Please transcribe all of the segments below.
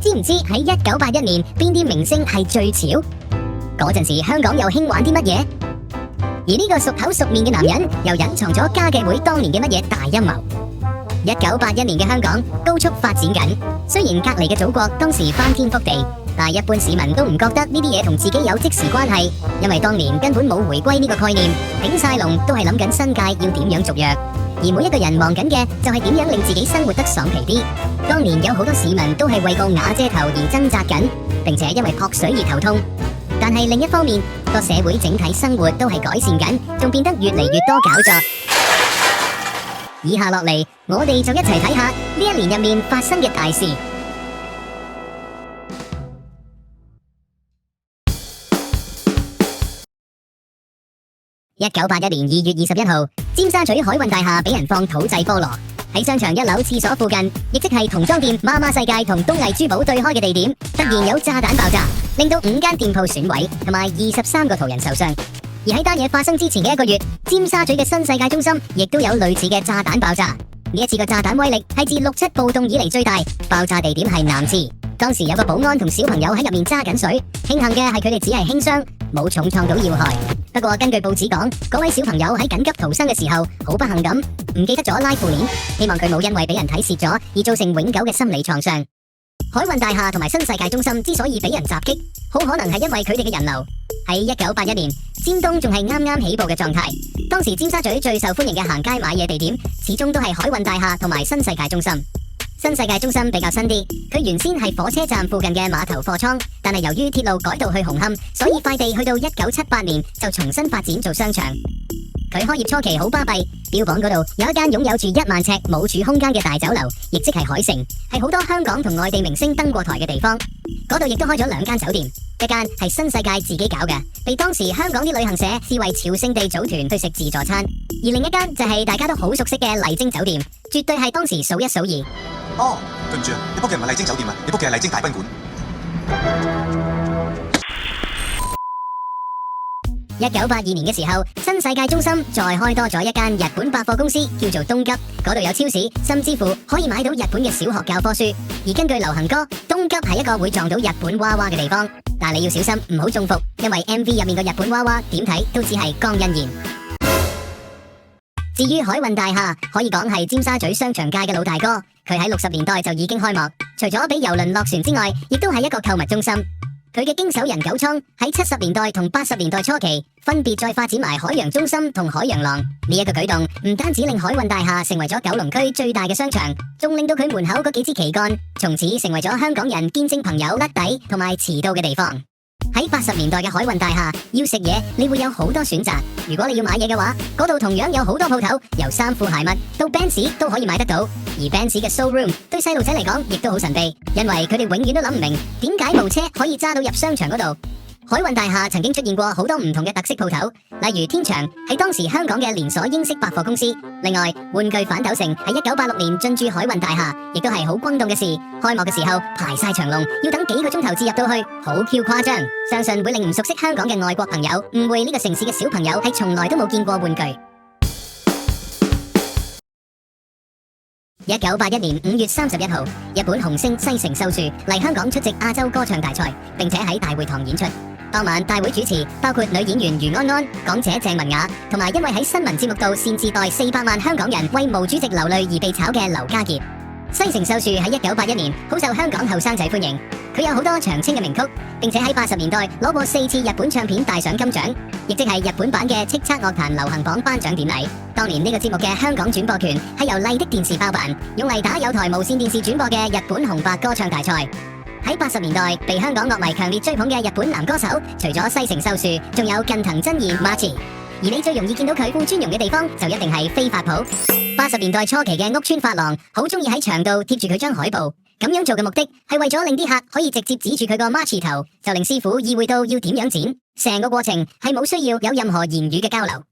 知唔知喺1981年邊啲明星係最潮？嗰陣時香港又興玩啲乜嘢？而呢個熟口熟面嘅男人又隱藏咗家計會當年嘅乜嘢大陰謀？1981年嘅香港高速發展緊，雖然隔籬嘅祖國當時翻天覆地，但係一般市民都唔覺得呢啲嘢同自己有即時關係，因為當年根本冇回歸呢個概念，頂晒籠都係諗緊新界要點樣續約，而每一個人忙緊嘅就係點樣令自己生活得爽皮啲。當年有好多市民都係為個瓦遮頭而掙扎緊，並且因為撲水而頭痛。但係另一方面，個社會整體生活都係改善緊，仲變得越嚟越多搞作。以下落嚟，我哋就一齊睇下呢一年入面發生嘅大事。1981年2月21號，尖沙咀海運大廈俾人放土製菠蘿，喺商場1樓廁所附近，亦即係童裝店媽媽世界同東藝珠寶對開嘅地點，突然有炸彈爆炸，令到5間店鋪損毀，同埋23個途人受傷。而喺單嘢發生之前嘅1個月，尖沙咀嘅新世界中心亦都有類似嘅炸彈爆炸。呢一次嘅炸彈威力係自6·7暴動以嚟最大，爆炸地點係男廁。當時有個保安同小朋友喺入面揸緊水，慶幸嘅係佢哋只係輕傷，冇重創到要害。不過根據報紙講，嗰位小朋友喺緊急逃生嘅時候，好不幸咁唔記得咗拉褲鏈，希望佢冇因為俾人睇蝕咗而造成永久嘅心理創傷。海運大廈同埋新世界中心之所以俾人襲擊，好可能係因為佢哋嘅人流。喺1981年，尖東仲係啱啱起步嘅狀態，當時尖沙咀最受歡迎嘅行街買嘢地點，始終都係海運大廈同埋新世界中心。新世界中心比較新啲，佢原先係火車站附近嘅碼頭貨倉，但係由於鐵路改道去紅磡，所以塊地去到1978年就重新發展做商場。佢開業初期好巴閉，標榜嗰度有一間擁有住1萬尺冇柱空間嘅大酒樓，亦即係海城，係好多香港同外地明星登過台嘅地方。嗰度亦都開咗2間酒店，一間係新世界自己搞嘅，被當時香港啲旅行社視為朝聖地組團去食自助餐；而另一間就係大家都好熟悉嘅麗晶酒店，絕對係當時數一數二。哦，對唔住啊，你 book 嘅唔係麗晶酒店啊，你 book 嘅係麗晶大賓館。1982年嘅時候，新世界中心再開多咗一間日本百貨公司，叫做東急，嗰度有超市，甚至乎可以買到日本嘅小學教科書。而根據流行歌，東急係一個會撞到日本娃娃嘅地方，但你要小心唔好中伏，因為 MV 入面嘅日本娃娃點睇都只係江欣燕。至於海運大廈，可以講係尖沙咀商場界嘅老大哥，佢喺60年代就已經開幕，除咗俾郵輪落船之外，亦都係一個購物中心。佢嘅經手人九倉喺70年代同80年代初期，分別再發展埋海洋中心同海洋廊。呢一個舉動唔單止令海運大廈成為咗九龍區最大嘅商場，仲令到佢門口嗰幾支旗杆從此成為咗香港人見證朋友甩底同埋遲到嘅地方。喺80年代嘅海運大廈，要食嘢你會有好多選擇。如果你要買嘢嘅話，嗰度同樣有好多鋪頭，由衫褲鞋襪到 Benz 都可以買得到。而 Benz 嘅 showroom 對細路仔嚟講亦都好神秘，因為佢哋永遠都諗唔明點解部車可以揸到入商場嗰度。海運大廈曾經出現過好多唔同嘅特色鋪頭，例如天祥係當時香港嘅連鎖英式百貨公司。另外，玩具反斗城喺1986年進駐海運大廈，亦都係好轟動嘅事。開幕嘅時候排晒長龍，要等幾個鐘頭至入到去，好 Q 誇張。相信會令唔熟悉香港嘅外國朋友誤會呢個城市嘅小朋友係從來都冇見過玩具。1981年5月31號，日本紅星西城秀樹嚟香港出席亞洲歌唱大賽，並且喺大會堂演出。當晚大會主持包括女演員余安安、港姐鄭文雅，同埋因為喺新聞節目度擅自代400萬香港人為毛主席流淚而被炒嘅劉家傑。西城秀樹喺1981年好受香港後生仔歡迎，佢有好多長青嘅名曲，並且喺80年代攞過4次日本唱片大賞金獎，亦即係日本版嘅叱咤樂壇流行榜頒獎典禮。當年呢個節目嘅香港轉播權係由麗的電視包辦，用嚟打有台無線電視轉播嘅日本紅白歌唱大賽。喺80年代被香港樂迷強烈追捧嘅日本男歌手，除咗西城秀樹，仲有近藤真彥 Machi。而你最容易見到佢副尊容嘅地方，就一定係飛髮鋪。80年代初期嘅屋村髮廊好中意喺牆度貼住佢張海報，咁樣做嘅目的係為咗令啲客可以直接指住佢個 Machi 頭，就令師傅意會到要點樣剪。成個過程係冇需要有任何言語嘅交流。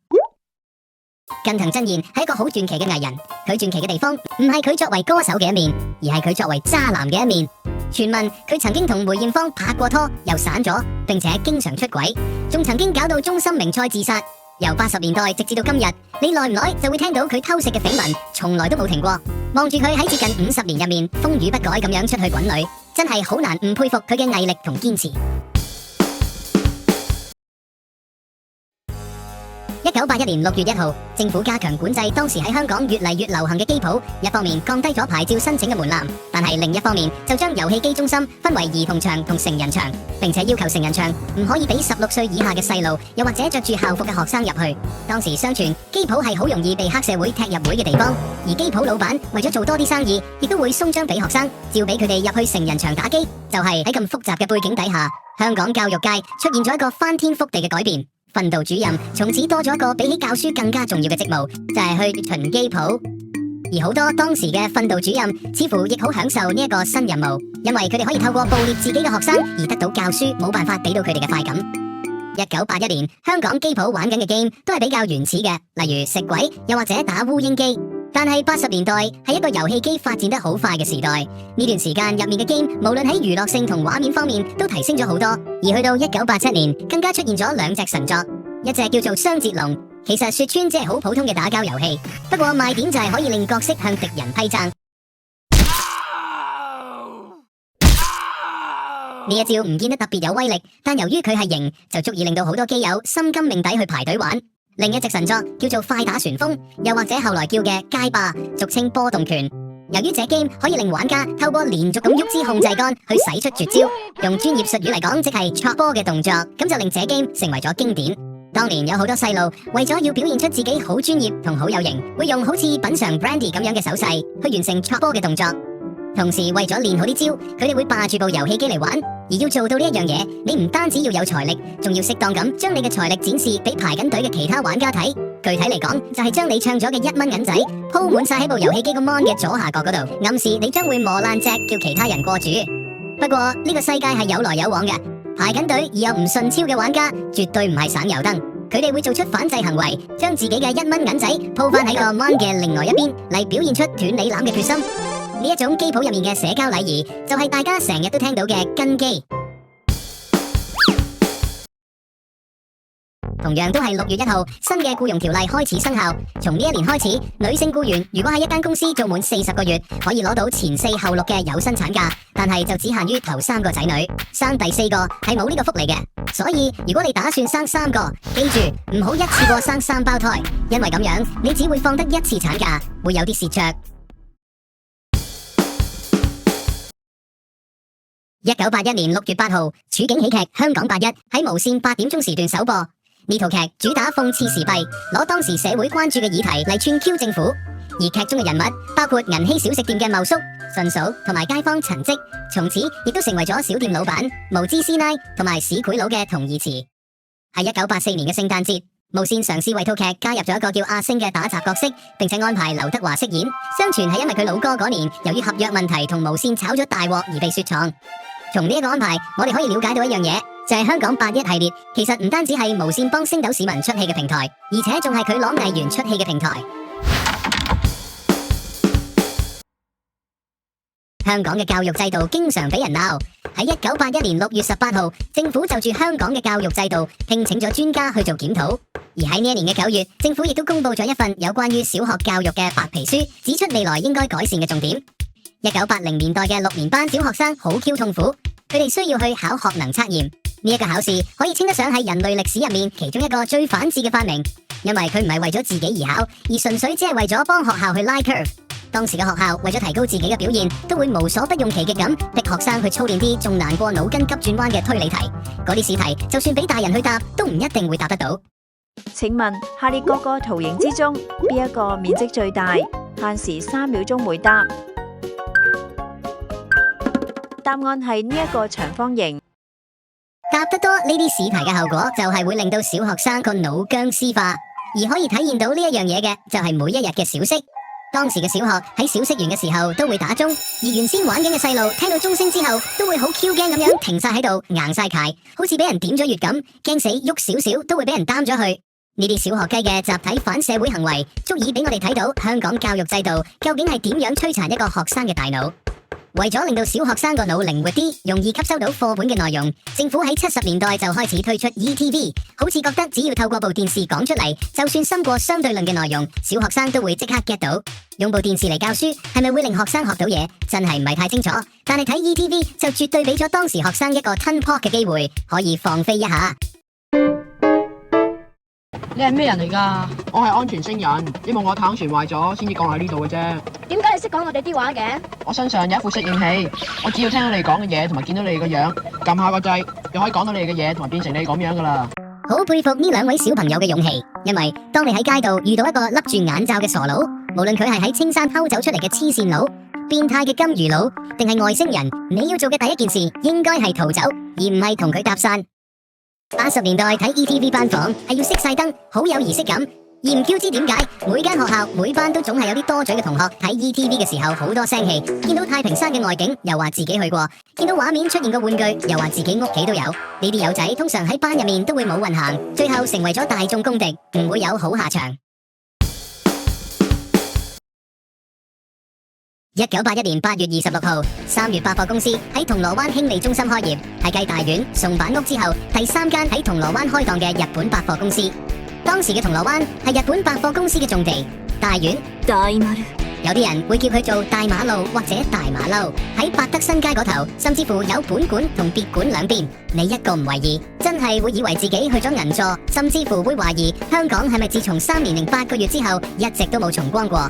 近藤真彥係一個好傳奇嘅藝人，佢傳奇嘅地方唔係佢作為歌手嘅一面，而係佢作為渣男嘅一面。傳聞佢曾經同梅艷芳拍過拖，又散咗，並且經常出軌，仲曾經搞到中森明菜自殺。由80年代直至到今日，你耐唔耐就會聽到佢偷食嘅緋聞，從來都冇停過。望住佢喺接近50年入面風雨不改咁樣出去滾女，真係好難唔佩服佢嘅毅力同堅持。1981年6月1號，政府加強管制當時喺香港越嚟越流行嘅機鋪，一方面降低咗牌照申請嘅門檻，但係另一方面就將遊戲機中心分為兒童場同成人場，並且要求成人場唔可以俾16歲以下嘅細路，又或者着住校服嘅學生入去。當時相傳機鋪係好容易被黑社會踢入會嘅地方，而機鋪老闆為咗做多啲生意，亦都會鬆章俾學生，照俾佢哋入去成人場打機。就係喺咁複雜嘅背景底下，香港教育界出現咗一個翻天覆地嘅改變。訓導主任從此多咗一個比起教書更加重要嘅職務，就係去巡機鋪。而好多當時嘅訓導主任似乎亦好享受呢一個新任務，因為佢哋可以透過捕獵自己嘅學生而得到教書冇辦法俾到佢哋嘅快感。1981年，香港機鋪玩緊嘅 game 都係比較原始嘅，例如食鬼，又或者打烏蠅機。但係80年代係一個遊戲機發展得好快嘅時代，呢段時間入面嘅 game 無論喺娛樂性同畫面方面都提升咗好多。而去到1987年，更加出現咗兩隻神作，一隻叫做雙截龍，其實說穿只係好普通嘅打交遊戲，不過賣點就係可以令角色向敵人批踭。呢一招唔見得特別有威力，但由於佢係型，就足以令到好多機友心甘命抵去排隊玩。另一隻神作叫做快打旋風，又或者後來叫嘅街霸，俗稱波動拳。由於這 game 可以令玩家透過連續咁喐支控制桿去使出絕招，用專業術語嚟講即係戳波嘅動作，咁就令這 game 成為咗經典。當年有好多細路為咗要表現出自己好專業同好有型，會用好似品嘗 brandy 咁樣嘅手勢去完成戳波嘅動作。同時為咗練好啲招，佢哋會霸住部遊戲機嚟玩。而要做到呢一樣嘢，你唔單止要有財力，仲要適當咁將你嘅財力展示俾排緊隊嘅其他玩家睇。具體嚟講，就係將你唱咗嘅1蚊銀仔鋪滿晒喺部遊戲機個 mon 嘅左下角嗰度，暗示你將會磨爛隻，叫其他人過主。不過呢個世界係有來有往嘅，排緊隊而又唔順超嘅玩家，絕對唔係省油燈。佢哋會做出反制行為，將自己嘅1蚊銀仔鋪翻喺個 mon 嘅另外一邊，嚟表現出斷你攬嘅決心。呢一種機鋪入面嘅社交禮儀，就係大家成日都聽到嘅跟機。同樣都係6月1號，新嘅僱傭條例開始生效。從呢一年開始，女性僱員如果喺一間公司做滿40個月，可以攞到前4後6嘅有薪產假，但係就只限於頭3個仔女，生第4個係冇呢個福利嘅。所以如果你打算生3個，記住唔好一次過生3胞胎，因為咁樣你只會放得1次產假，會有啲蝕著。1981年6月8號，處境喜劇《香港8·1》喺無線8點鐘時段首播。呢套劇主打諷刺時弊，攞當時社會關注嘅議題嚟串 Q 政府。而劇中嘅人物包括銀禧小食店嘅茂叔、順嫂同埋街坊陳積，從此亦都成為咗小店老闆、無知師奶同埋市儈佬嘅同義詞。喺1984年嘅聖誕節，無線嘗試為套劇加入咗一個叫阿星嘅打雜角色，並且安排劉德華飾演。相傳係因為佢老哥嗰年由於合約問題同無線炒咗大鑊而被雪藏。從呢一個安排，我哋可以了解到一樣嘢，就係香港8·1系列其實唔單止係無線幫星斗市民出戲嘅平台，而且仲係佢攞藝員出戲嘅平台。香港嘅教育制度經常俾人鬧。喺1981年6月18號，政府就住香港嘅教育制度聘請咗專家去做檢討。而喺呢一年嘅9月，政府亦都公布咗一份有關於小學教育嘅白皮書，指出未來應該改善嘅重點。1980年代嘅6年班小學生好 Q 痛苦，佢哋需要去考學能測驗。呢一個考試可以稱得上係人類歷史入面其中一個最反智嘅發明，因為佢唔係為咗自己而考，而純粹只係為咗幫學校去拉 curve。當時嘅學校為咗提高自己嘅表現，都會無所不用其極咁逼學生去操練啲仲難過腦筋急轉彎嘅推理題。嗰啲試題就算俾大人去答，都唔一定會答得到。請問下列各個圖形之中，邊一個面積最大？限時3秒鐘回答。答案係呢一個長方形。答得多呢啲試題嘅後果就係會令到小學生個腦僵屍化，而可以體現到呢一樣嘢嘅就係每一日嘅小息。當時嘅小學喺小息完嘅時候都會打鐘，而原先玩緊嘅細路聽到鐘聲之後都會好 Q 驚咁樣停晒喺度，硬晒柴，好似俾人點咗穴咁，驚死喐少少都會俾人擔咗去。呢啲小學雞嘅集體反社會行為，足以俾我哋睇到香港教育制度究竟係點樣摧殘一個學生嘅大腦。為咗令到小學生個腦靈活啲，容易吸收到課本嘅內容，政府喺70年代就開始推出 ETV， 好似覺得只要透過部電視講出嚟，就算深過相對論嘅內容，小學生都會即刻 get 到。用部電視嚟教書，係咪會令學生學到嘢？真係唔係太清楚。但係睇 ETV 就絕對俾咗當時學生一個吞泡嘅機會，可以放飛一下。你係咩人嚟㗎？我係安全星人，因為我太空船壞咗，先至降喺呢度嘅啫。點解你識講我哋啲話嘅？我身上有一副適應器，我只要聽到你講嘅嘢，同埋見到你哋嘅樣，撳下個掣，就可以講到你哋嘅嘢，同埋變成你咁樣㗎啦。好佩服呢兩位小朋友嘅勇氣，因為當你喺街度遇到一個笠住眼罩嘅傻佬，無論佢係喺青山偷走出嚟嘅黐線佬、變態嘅金魚佬，定係外星人，你要做嘅第一件事應該係逃走，而唔係同佢搭訕。80年代睇 ETV 班房係要熄晒燈，好有儀式感。而唔知點解，每間學校每班都總係有啲多嘴嘅同學睇 ETV 嘅時候好多聲氣，見到太平山嘅外景又話自己去過，見到畫面出現個玩具又話自己屋企都有。呢啲友仔通常喺班入面都會冇運行，最後成為咗大眾公敵，唔會有好下場。1981年8月26號，三越百貨公司喺銅鑼灣興利中心開業，係繼大丸、松坂屋之後第3間喺銅鑼灣開檔嘅日本百貨公司。當時嘅銅鑼灣係日本百貨公司嘅重地，大丸有啲人會叫佢做大馬路或者大馬騮。喺百德新街嗰頭，甚至乎有本館同別館兩邊，你一個唔為意，真係會以為自己去咗銀座，甚至乎會懷疑香港係咪自從3年0.8個月之後一直都冇重光過。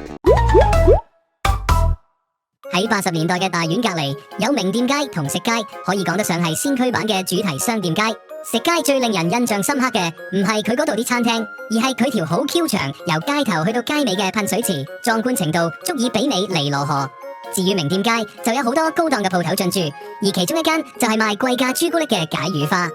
喺80年代嘅大丸隔籬有名店街同食街，可以講得上係先驅版嘅主題商店街。食街最令人印象深刻嘅唔係佢嗰度啲餐廳，而係佢條好 Q 長由街頭去到街尾嘅噴水池，壯觀程度足以媲美尼羅河。至於名店街就有好多高檔嘅鋪頭進駐，而其中一間就係賣貴價朱古力嘅解語花。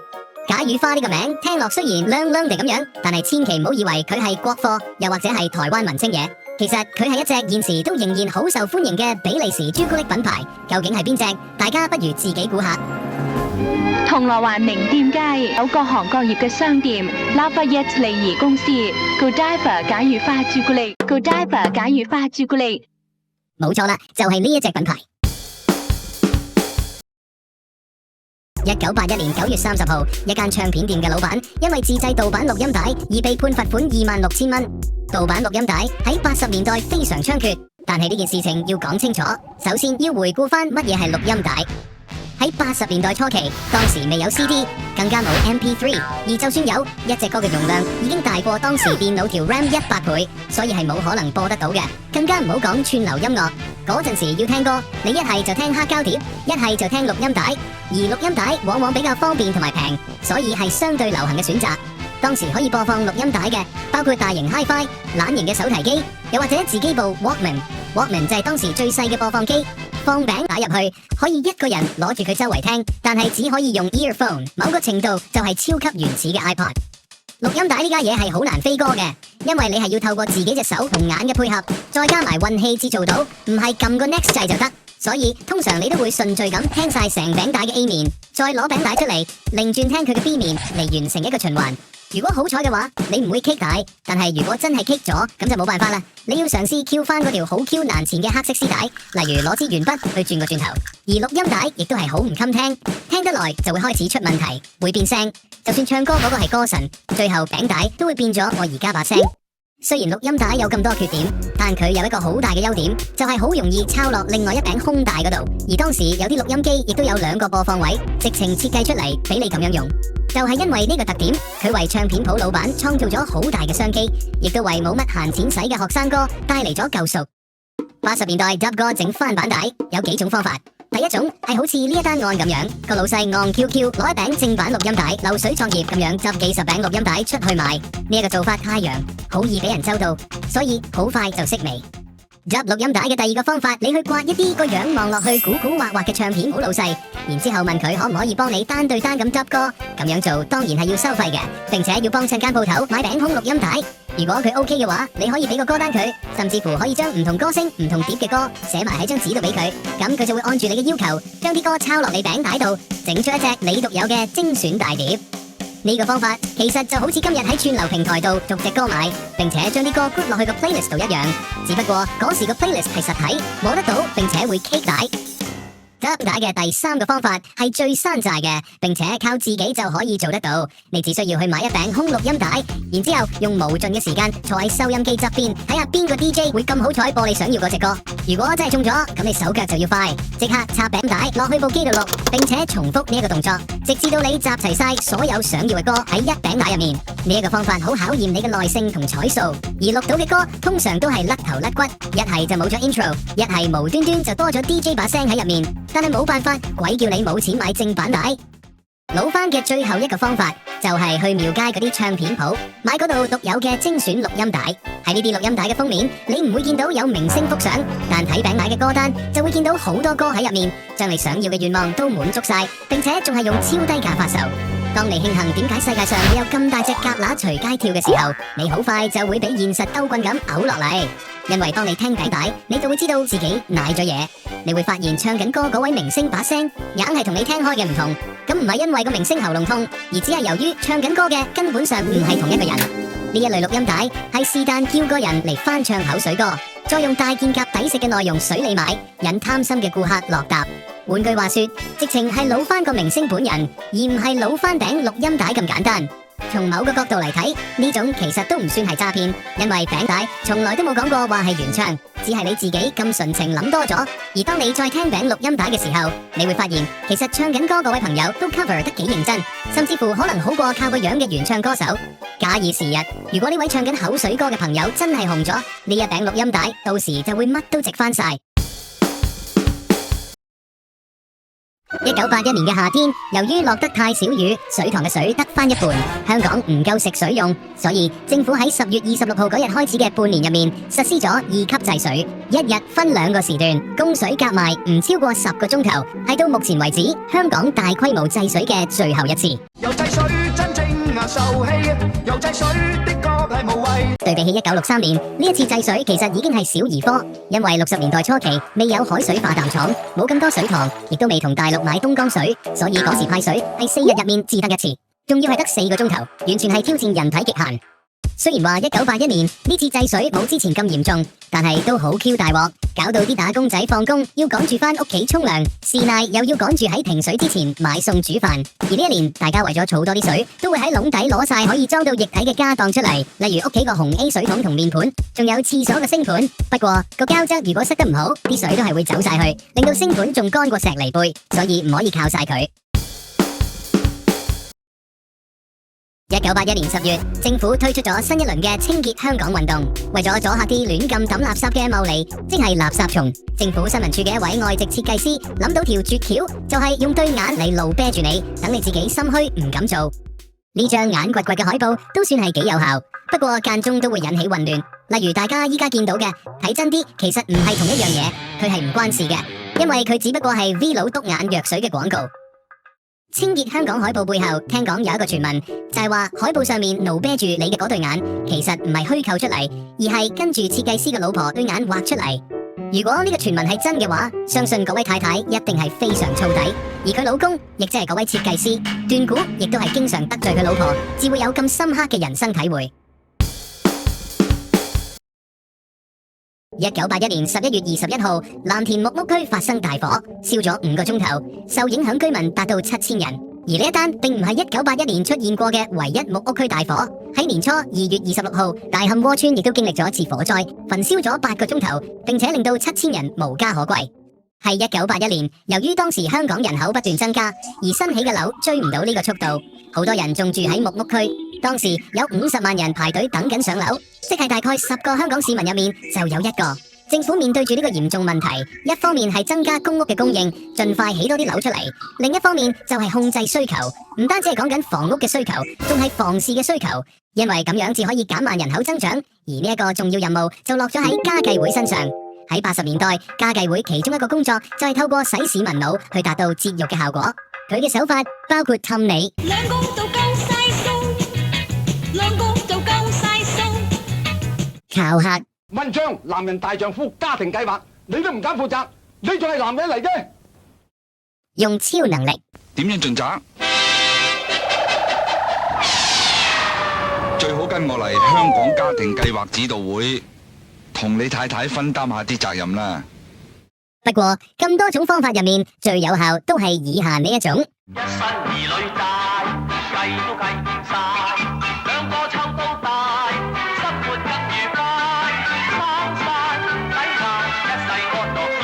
解語花呢個名聽落雖然靚靚地咁樣，但係千祈唔好以為佢係國貨，又或者係台灣文青嘢。其實佢係一隻現時都仍然好受歡迎嘅比利時朱古力品牌，究竟係邊隻？大家不如自己估下。銅鑼灣名店街有各行各業嘅商店，拉法耶利兒公司 Godiva 解語花朱古力 ，Godiva 解語花朱古力，冇錯啦，就係呢一隻品牌。1981年9月30號，一間唱片店嘅老闆因為自製盜版錄音帶而被判罰款26,000蚊。盜版錄音帶喺80年代非常猖獗，但係呢件事情要講清楚。首先要回顧翻乜嘢係錄音帶。喺80年代初期，當時未有 CD， 更加冇 MP3， 而就算有，一隻歌嘅容量已經大過當時電腦條 RAM 100倍，所以係冇可能播得到嘅。更加唔好講串流音樂，嗰陣時要聽歌，你一係就聽黑膠碟，一係就聽錄音帶，而錄音帶往往比較方便同埋平，所以係相對流行嘅選擇。當時可以播放錄音帶嘅，包括大型 Hi-Fi、懶型嘅手提機，又或者自己部 Walkman 就係當時最細嘅播放機，放餅帶入去，可以一個人攞住佢周圍聽，但係只可以用 earphone， 某個程度就係超級原始嘅 iPod。錄音帶呢家嘢係好難飛歌嘅，因為你係要透過自己隻手同眼嘅配合，再加埋運氣至做到，唔係撳個 next 掣就得。所以通常你都會順序咁聽晒成餅帶嘅 A 面，再攞餅帶出嚟，擰轉聽佢嘅 B 面嚟完成一個循環。如果好彩嘅話，你唔會棘帶，但係如果真係棘咗，咁就冇辦法啦。你要嘗試 Q 翻嗰條好 Q 難纏嘅黑色絲帶，例如攞支鉛筆去轉個轉頭。而錄音帶亦都係好唔襟聽，聽得耐就會開始出問題，會變聲。就算唱歌嗰個係歌神，最後餅帶都會變咗我而家把聲。雖然錄音帶有咁多缺點，但佢有一個好大嘅優點，就係好容易抄落另外一餅空帶嗰度。而當時有啲錄音機亦都有2個播放位，直情設計出嚟俾你咁樣用。就係因為呢個特點，佢為唱片鋪老闆創造咗好大嘅商機，亦都為冇乜閒錢使嘅學生哥帶嚟咗救贖。80年代 dub 歌整翻版帶有幾種方法。第一種係好似呢一單案咁樣，個老細按 QQ 攞一餅正版錄音帶，流水創業咁樣執幾十餅錄音帶出去賣。呢一個做法太陽，好易俾人周到，所以好快就式微。dub 錄音帶嘅第二個方法，你去刮一啲個樣望落去古古惑惑嘅唱片好老細，然之後問佢可唔可以幫你單對單咁 dub 歌，咁樣做當然係要收費嘅，並且要幫襯間鋪頭買餅空錄音帶。如果佢 OK 嘅話，你可以俾個歌單佢，甚至乎可以將唔同歌星、唔同碟嘅歌寫埋喺張紙度俾佢，咁佢就會按住你嘅要求，將啲歌抄落你餅帶度，整出一隻你獨有嘅精選大碟。呢個方法其實就好似今日喺串流平台度逐隻歌買，並且將啲歌 group 落去個 playlist 度一樣，只不過嗰時個 playlist 係實體，摸得到並且會 K 帶。揼帶嘅第3個方法係最山寨嘅，並且靠自己就可以做得到。你只需要去買一餅空錄音帶，然之後用無盡嘅時間坐喺收音機側邊，睇下邊個 DJ 會咁好彩播你想要嗰隻歌。如果真係中咗，咁你手腳就要快，即刻插餅帶落去部機度錄，並且重複呢一個動作，直至到你集齊晒所有想要嘅歌喺一餅帶入面。呢一個方法好考驗你嘅耐性同彩數，而錄到嘅歌通常都係甩頭甩骨，一係就冇咗 intro， 一係無端端就多咗 DJ 把聲喺入面。但係冇辦法，鬼叫你冇錢買正版帶。老翻嘅最後一個方法就係去廟街嗰啲唱片鋪買嗰度獨有嘅精選錄音帶。喺呢啲錄音帶嘅封面，你唔會見到有明星幅相，但睇餅帶嘅歌單就會見到好多歌喺入面，將你想要嘅願望都滿足晒，並且仲係用超低價發售。當你慶幸點解世界上會有咁大隻蛤乸隨街跳嘅時候，你好快就會俾現實兜棍咁嘔落嚟。因為當你聽餅帶，你就會知道自己舐咗嘢。你會發現唱緊歌嗰位明星把聲硬係同你聽開嘅唔同，咁唔係因為個明星喉嚨痛，而只係由於唱緊歌嘅根本上唔係同一個人。呢一類錄音帶係是但叫個人嚟翻唱口水歌，再用大件夾抵食嘅內容水你買，引貪心嘅顧客落搭。換句話說，直情係老翻個明星本人，而唔係老翻餅錄音帶咁簡單。從某個角度嚟睇，呢種其實都唔算係詐騙，因為餅帶從來都冇講過話係原唱，只係你自己咁純情諗多咗。而當你再聽餅錄音帶嘅時候，你會發現其實唱緊歌嗰位朋友都 cover 得幾認真，甚至乎可能好過靠個樣嘅原唱歌手。假以時日，如果呢位唱緊口水歌嘅朋友真係紅咗，呢一餅錄音帶到時就會乜都值翻晒。1981年嘅夏天，由於落得太少雨，水塘嘅水得翻一半，香港唔夠食水用，所以政府喺10月26號嗰日開始嘅半年入面，實施咗2級制水，一日分2個時段，供水夾埋唔超過10個鐘頭，係到目前為止香港大規模制水嘅最後一次。有制水真正受氣，有制水的確係無謂。對比起1963年，呢一次制水其實已經係小兒科，因為60年代初期未有海水化淡廠，冇咁多水塘，亦都未同大陸買東江水，所以嗰時派水係4日入面至得一次，仲要係得4個鐘頭，完全係挑戰人體極限。雖然話1981年呢次制水冇之前咁嚴重，但係都好 Q 大鑊，搞到啲打工仔放工要趕住翻屋企沖涼，師奶又要趕住喺停水之前買餸煮飯。而呢一年大家為咗儲多啲水，都會喺籠底攞晒可以裝到液體嘅家當出嚟，例如屋企個紅 A 水桶同面盤，仲有廁所嘅星盤。不過個膠質如果塞得唔好，啲水都係會走晒去，令到星盤仲乾過石泥背，所以唔可以靠晒佢。1981年10月，政府推出咗新一輪嘅清潔香港運動，為咗阻嚇啲亂咁抌垃圾嘅茂利，即係垃圾蟲。政府新聞處嘅一位外籍設計師諗到條絕橋，就係用對眼嚟露啤住你，等你自己心虛唔敢做。呢張眼掘掘嘅海報都算係幾有效，不過間中都會引起混亂。例如大家依家見到嘅，睇真啲其實唔係同一樣嘢，佢係唔關事嘅，因為佢只不過係 V 佬篤眼藥水嘅廣告。清潔香港海報背後，聽講有一個傳聞，就係話海報上面露啤住你嘅嗰對眼，其實唔係虛構出嚟，而係跟住設計師嘅老婆對眼畫出嚟。如果呢個傳聞係真嘅話，相信嗰位太太一定係非常燥底，而佢老公亦即係嗰位設計師，斷估亦都係經常得罪佢老婆，至會有咁深刻嘅人生體會。1981年11月21號，藍田木屋區發生大火，燒咗5個鐘頭，受影響居民達到7000人。而呢一單並唔係1981年出現過嘅唯一木屋區大火。喺年初2月26號，大磡窩村亦都經歷咗一次火災，焚燒咗8個鐘頭，並且令到7000人無家可歸。係1981年，由於當時香港人口不斷增加，而新起嘅樓追唔到呢個速度，好多人仲住喺木屋區。當時有50萬人排隊等緊上樓，即係大概10個香港市民入面就有1個。政府面對住呢個嚴重問題，一方面係增加公屋嘅供應，盡快起多啲樓出嚟；另一方面就係控制需求，唔單止係講緊房屋嘅需求，仲係房市嘅需求，因為咁樣至可以減慢人口增長。而呢一個重要任務就落咗喺家計會身上。喺80年代，家計會其中一個工作就係透過洗市民腦去達到節育嘅效果。佢嘅手法包括氹你。兩個就夠晒數，兩個就夠晒數。靠客。文章男人大丈夫家庭計劃，你都唔敢負責，你仲係男人嚟啫。用超能力。點樣盡責？最好跟我嚟香港家庭計劃指導會，同你太太分擔下啲責任啦。不過咁多種方法入面，最有效都係以下呢一種。一身兒女債，計都計唔晒，兩個湊到大，生活更愉快，生晒抵晒，一世安樂晒，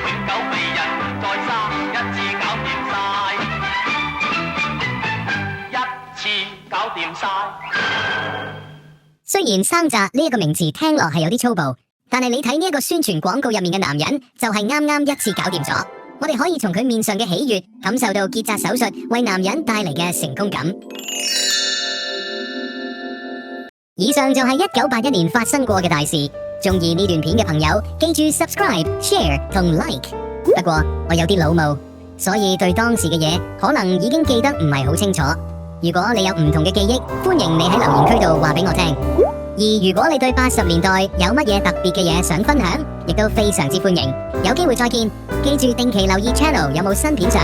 永久被人再生，一次搞掂晒，一次搞掂晒。雖然生宅呢一個名詞聽落係有啲粗暴，但係你睇呢一個宣傳廣告入面嘅男人就係啱啱一次搞掂咗。我哋可以從佢面上嘅喜悅感受到結紮手術為男人帶嚟嘅成功感。以上就係1981年發生過嘅大事。中意呢段片嘅朋友記住 subscribe、share 同 like。不過我有啲老母，所以對當時嘅嘢可能已經記得唔係好清楚。如果你有唔同嘅記憶，歡迎你喺留言區度話俾我聽。而如果你對80年代有乜嘢特別嘅嘢想分享，亦都非常之歡迎。有機會再見，記住定期留意 channel 有冇新片上。